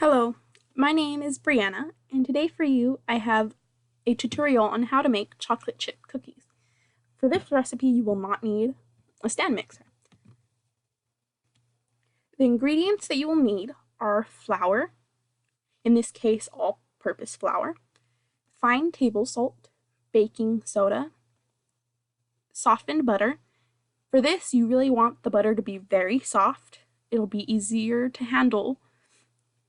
Hello, my name is Brianna, and today for you I have a tutorial on how to make chocolate chip cookies. For this recipe you will not need a stand mixer. The ingredients that you will need are flour, in this case all-purpose flour, fine table salt, baking soda, softened butter. For this you really want the butter to be very soft. It'll be easier to handle.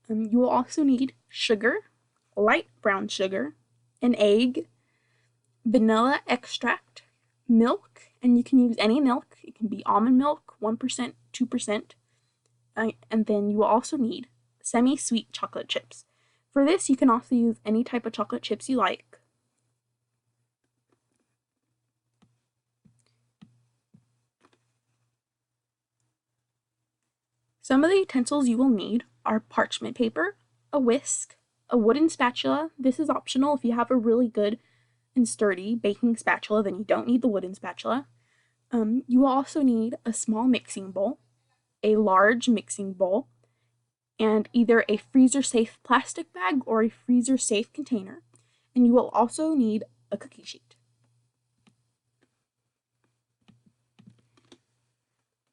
You will also need sugar, light brown sugar, an egg, vanilla extract, milk, and you can use any milk. It can be almond milk, 1%, 2%, and then you will also need semi-sweet chocolate chips. For this, you can also use any type of chocolate chips you like. Some of the utensils you will need are parchment paper, a whisk, a wooden spatula. This is optional. If you have a really good and sturdy baking spatula, then you don't need the wooden spatula. You will also need a small mixing bowl, a large mixing bowl, and either a freezer-safe plastic bag or a freezer-safe container. And you will also need a cookie sheet.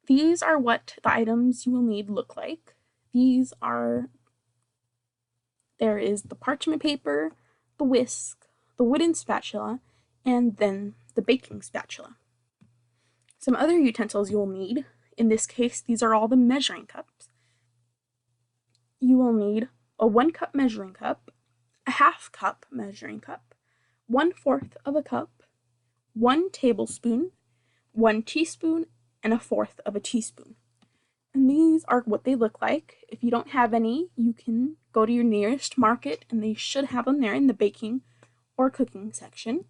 These are what the items you will need look like. There is the parchment paper, the whisk, the wooden spatula, and then the baking spatula. Some other utensils you will need, in this case, these are all the measuring cups. You will need a 1 cup measuring cup, a 1/2 cup measuring cup, 1/4 of a cup, 1 tablespoon, 1 teaspoon, and 1/4 of a teaspoon. And these are what they look like. If you don't have any, you can go to your nearest market and they should have them there in the baking or cooking section.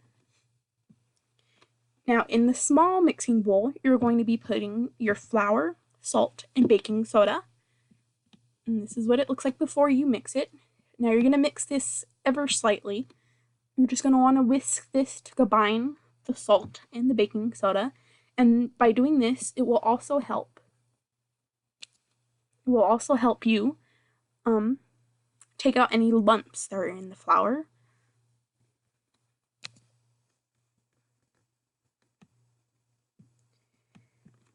Now, in the small mixing bowl, you're going to be putting your flour, salt, and baking soda. And this is what it looks like before you mix it. Now, you're going to mix this ever slightly. You're just going to want to whisk this to combine the salt and the baking soda. And by doing this, it will also help you take out any lumps that are in the flour.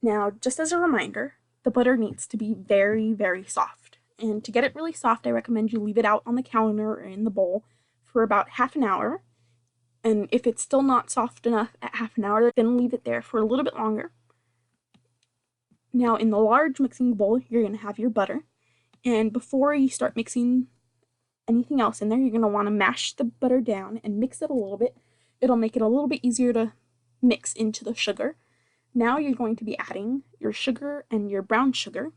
Now, just as a reminder, the butter needs to be very, very soft. And to get it really soft, I recommend you leave it out on the counter or in the bowl for about half an hour. And if it's still not soft enough at half an hour, then leave it there for a little bit longer. Now, in the large mixing bowl, you're going to have your butter. And before you start mixing anything else in there, you're going to want to mash the butter down and mix it a little bit. It'll make it a little bit easier to mix into the sugar. Now you're going to be adding your sugar and your brown sugar.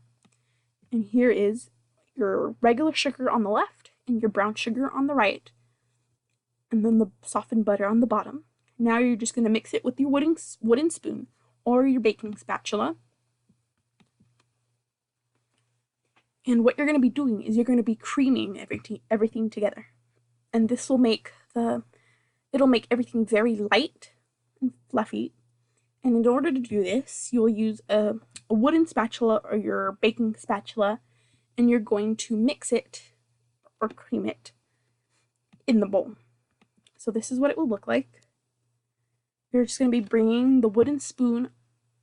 And here is your regular sugar on the left and your brown sugar on the right. And then the softened butter on the bottom. Now you're just going to mix it with your wooden spoon or your baking spatula. And what you're going to be doing is you're going to be creaming everything together. And this will it'll make everything very light and fluffy. And in order to do this, you'll use a wooden spatula or your baking spatula, and you're going to mix it or cream it in the bowl. So this is what it will look like. You're just going to be bringing the wooden spoon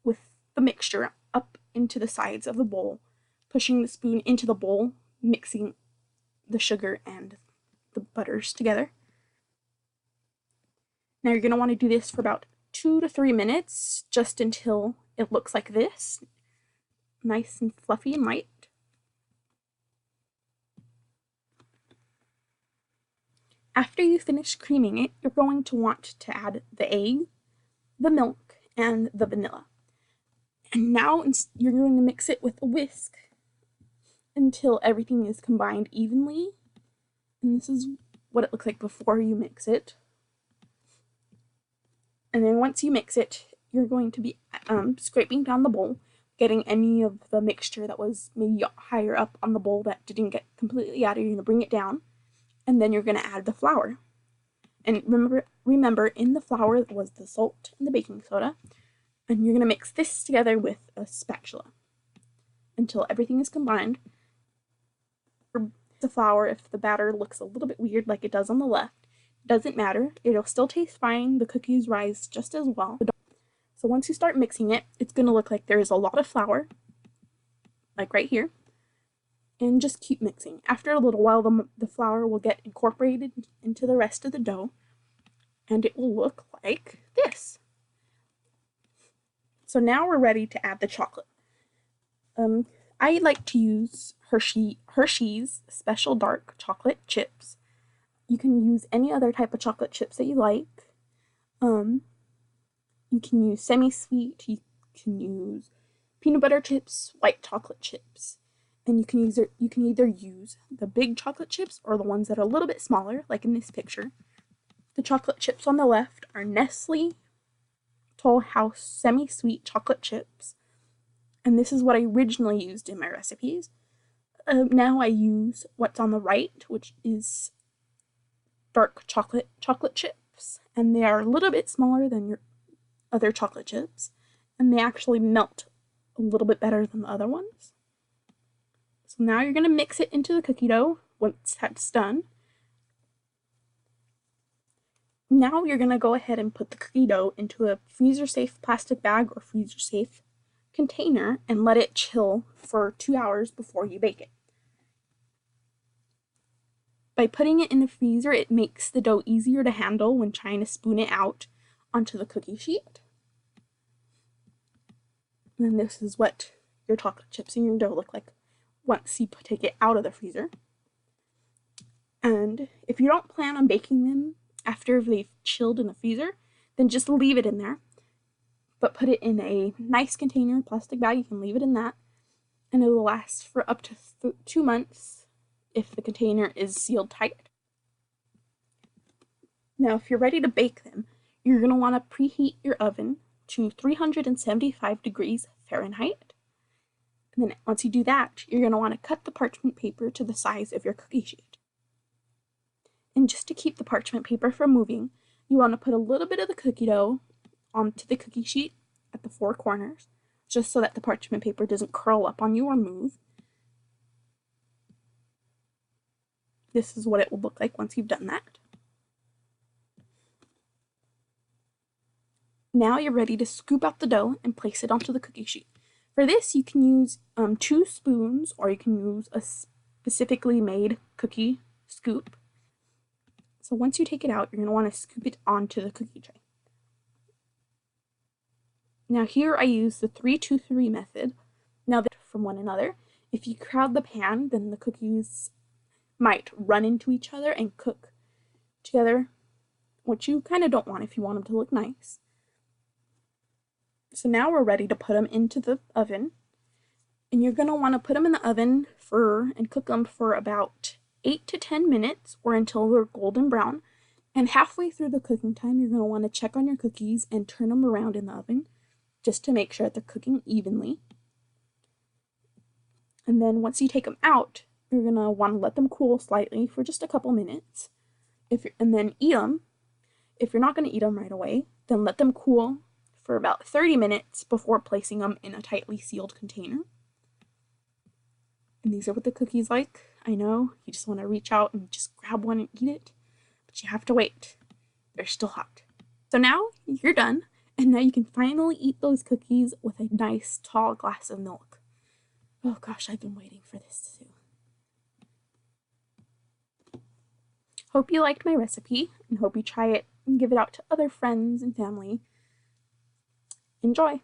with the mixture up into the sides of the bowl, pushing the spoon into the bowl, mixing the sugar and the butters together. Now you're going to want to do this for about 2 to 3 minutes, just until it looks like this, nice and fluffy and light. After you finish creaming it, you're going to want to add the egg, the milk, and the vanilla. And now you're going to mix it with a whisk until everything is combined evenly. And this is what it looks like before you mix it. And then once you mix it, you're going to be scraping down the bowl, getting any of the mixture that was maybe higher up on the bowl that didn't get completely out. You're going to bring it down, and then you're going to add the flour. And remember, in the flour was the salt and the baking soda, and you're going to mix this together with a spatula until everything is combined. The flour, if the batter looks a little bit weird like it does on the left, doesn't matter. It'll still taste fine. The cookies rise just as well. So once you start mixing it, it's going to look like there's a lot of flour, like right here. And just keep mixing. After a little while, the flour will get incorporated into the rest of the dough, and it will look like this. So now we're ready to add the chocolate. I like to use Hershey's Special Dark Chocolate Chips. You can use any other type of chocolate chips that you like. You can use semi-sweet, you can use peanut butter chips, white chocolate chips. And you can either use the big chocolate chips or the ones that are a little bit smaller, like in this picture. The chocolate chips on the left are Nestle Toll House semi-sweet chocolate chips. And this is what I originally used in my recipes. Now I use what's on the right, which is dark chocolate chips. And they are a little bit smaller than your other chocolate chips. And they actually melt a little bit better than the other ones. So now you're going to mix it into the cookie dough once that's done. Now you're going to go ahead and put the cookie dough into a freezer-safe plastic bag or freezer-safe container and let it chill for 2 hours before you bake it. By putting it in the freezer, it makes the dough easier to handle when trying to spoon it out onto the cookie sheet. And then this is what your chocolate chips and your dough look like once you take it out of the freezer. And if you don't plan on baking them after they've chilled in the freezer, then just leave it in there. But put it in a nice container, plastic bag. You can leave it in that, and it will last for up to 2 months if the container is sealed tight. Now, if you're ready to bake them, you're going to want to preheat your oven to 375 degrees Fahrenheit. And then once you do that, you're going to want to cut the parchment paper to the size of your cookie sheet. And just to keep the parchment paper from moving, you want to put a little bit of the cookie dough onto the cookie sheet at the 4 corners, just so that the parchment paper doesn't curl up on you or move. This is what it will look like once you've done that. Now you're ready to scoop out the dough and place it onto the cookie sheet. For this, you can use 2 spoons, or you can use a specifically made cookie scoop. So once you take it out, you're going to want to scoop it onto the cookie tray. Now here I use the 3-2-3 method. Now that from one another, if you crowd the pan, then the cookies might run into each other and cook together, which you kind of don't want if you want them to look nice. So now we're ready to put them into the oven, and you're going to want to put them in the oven and cook them for about 8 to 10 minutes or until they're golden brown. And halfway through the cooking time, you're going to want to check on your cookies and turn them around in the oven just to make sure that they're cooking evenly. And then once you take them out, you're going to want to let them cool slightly for just a couple minutes. And then eat them. If you're not going to eat them right away, then let them cool for about 30 minutes before placing them in a tightly sealed container. And these are what the cookies like. I know, you just want to reach out and just grab one and eat it, but you have to wait. They're still hot. So now you're done, and now you can finally eat those cookies with a nice tall glass of milk. Oh gosh, I've been waiting for this too. Hope you liked my recipe, and hope you try it and give it out to other friends and family. Enjoy!